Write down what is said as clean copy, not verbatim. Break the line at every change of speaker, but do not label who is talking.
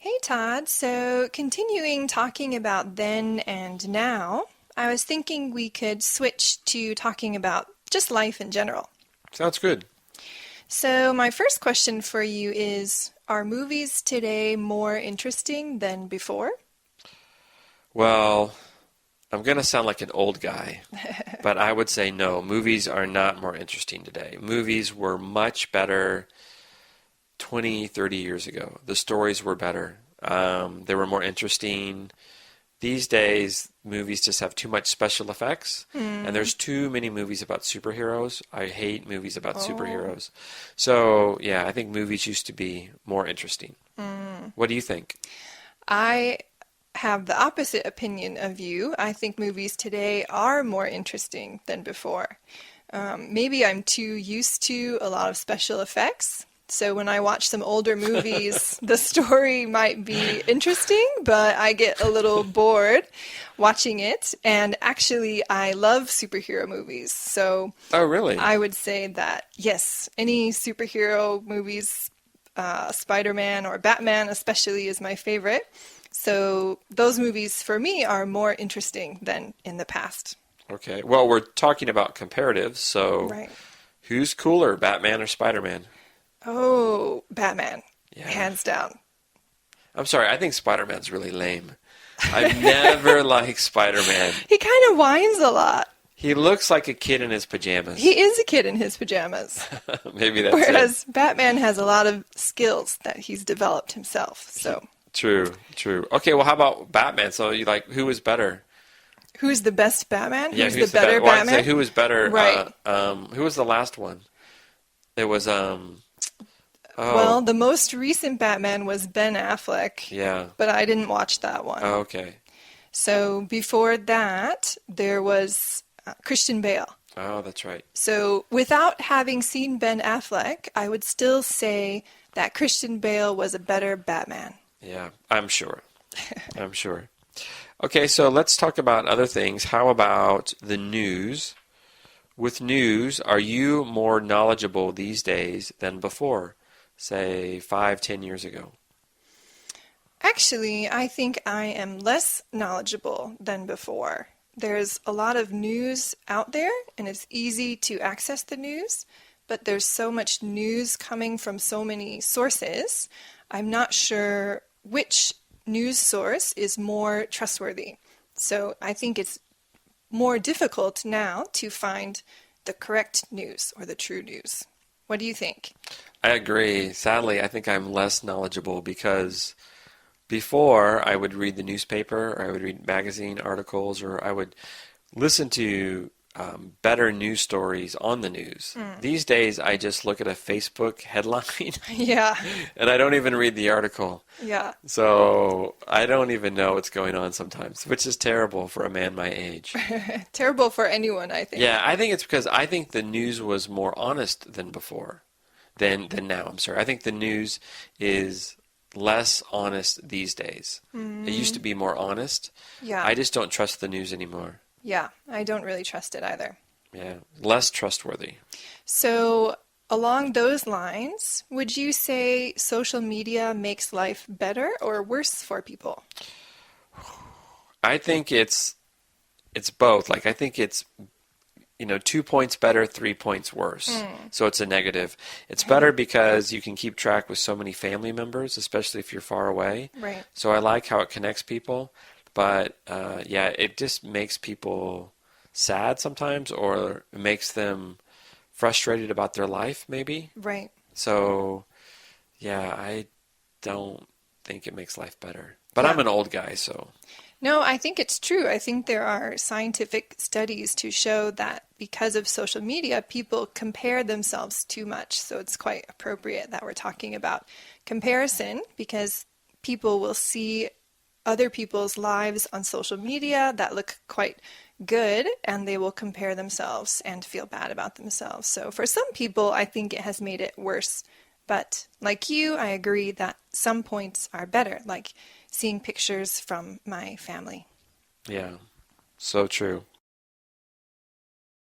Hey Todd, so continuing talking about then and now, I was thinking we could switch to talking about just life in general.
Sounds good.
So my first question for you is, are movies today more interesting than before?
Well, I'm going to sound like an old guy, but I would say no, movies are not more interesting today. Movies were much better 20, 30 years ago. The stories were better. They were more interesting. These days, movies just have too much special effects, and
Hmm.
there's too many movies about superheroes. I hate movies about
Oh.
superheroes. So, yeah, I think movies used to be more interesting.
Hmm.
What do you think?
I have the opposite opinion of you. I think movies today are more interesting than before. Maybe I'm too used to a lot of special effects. So when I watch some older movies, the story might be interesting, but I get a little bored watching it. And actually, I love superhero movies. So
Oh, really?
I would say that, yes, any superhero movies, Spider-Man or Batman especially is my favorite. So those movies for me are more interesting than in the past.
Okay. Well, we're talking about comparatives, so
Right.
who's cooler, Batman or Spider-Man?
Oh, Batman,
Yeah.
hands down.
I'm sorry, I think Spider-Man's really lame. I've never liked Spider-Man.
He kind of whines a lot.
He looks like a kid in his pajamas.
He is a kid in his pajamas.
Maybe that's it.
Whereas Batman has a lot of skills that he's developed himself.
He,
So,
true, true. Okay, well, how about Batman? So you like who was better?
who's the best Batman?
Yeah,
Who's the
who's the
better
better? Well, I'd say
Batman?
who was better?
Right.
Who was the last one? It was
Well,
oh,
the most recent Batman was Ben Affleck,
yeah.
but I didn't watch that one.
Oh, okay.
So before that, there was Christian Bale.
Oh, that's right.
So without having seen Ben Affleck, I would still say that Christian Bale was a better Batman.
Yeah, I'm sure. I'm sure. Okay, so let's talk about other things. How about the news? With news, are you more knowledgeable these days than before, say 5, 10 years ago?
Actually, I think I am less knowledgeable than before. There's a lot of news out there, and it's easy to access the news, but there's so much news coming from so many sources. I'm not sure which news source is more trustworthy. So I think it's more difficult now to find the correct news or the true news. What do you think?
I agree. Sadly, I think I'm less knowledgeable because before I would read the newspaper or I would read magazine articles or I would listen to better news stories on the news.
Mm.
These days, I just look at a Facebook headline
Yeah,
and I don't even read the article.
yeah.
So I don't even know what's going on sometimes, which is terrible for a man my age.
Terrible for anyone, I
Yeah,
think.
I think it's because I think the news was more honest than before, than now. I'm sorry. I think the news is less honest these days. It used to
Mm,
be more honest.
yeah,
I just don't trust the news anymore.
yeah. I don't really trust it either.
Yeah, less trustworthy.
So, along those lines, would you say social media makes life better or worse for people?
I think it's both. Like I think it's 2 points better, 3 points worse.
Mm,
So it's a negative. It's
okay,
better because you can keep track with so many family members, especially if you're far away.
right.
So I like how it connects people. But yeah, it just makes people sad sometimes or it makes them frustrated about their life, maybe.
Right.
So yeah, I don't think it makes life better. But I'm
Yeah.
an old guy, so
No, I think it's true. I think there are scientific studies to show that because of social media, people compare themselves too much. So it's quite appropriate that we're talking about comparison because people will see other people's lives on social media that look quite good and they will compare themselves and feel bad about themselves. So for some people, I think it has made it worse. But like you, I agree that some points are better, like seeing pictures from my family.
yeah, so true.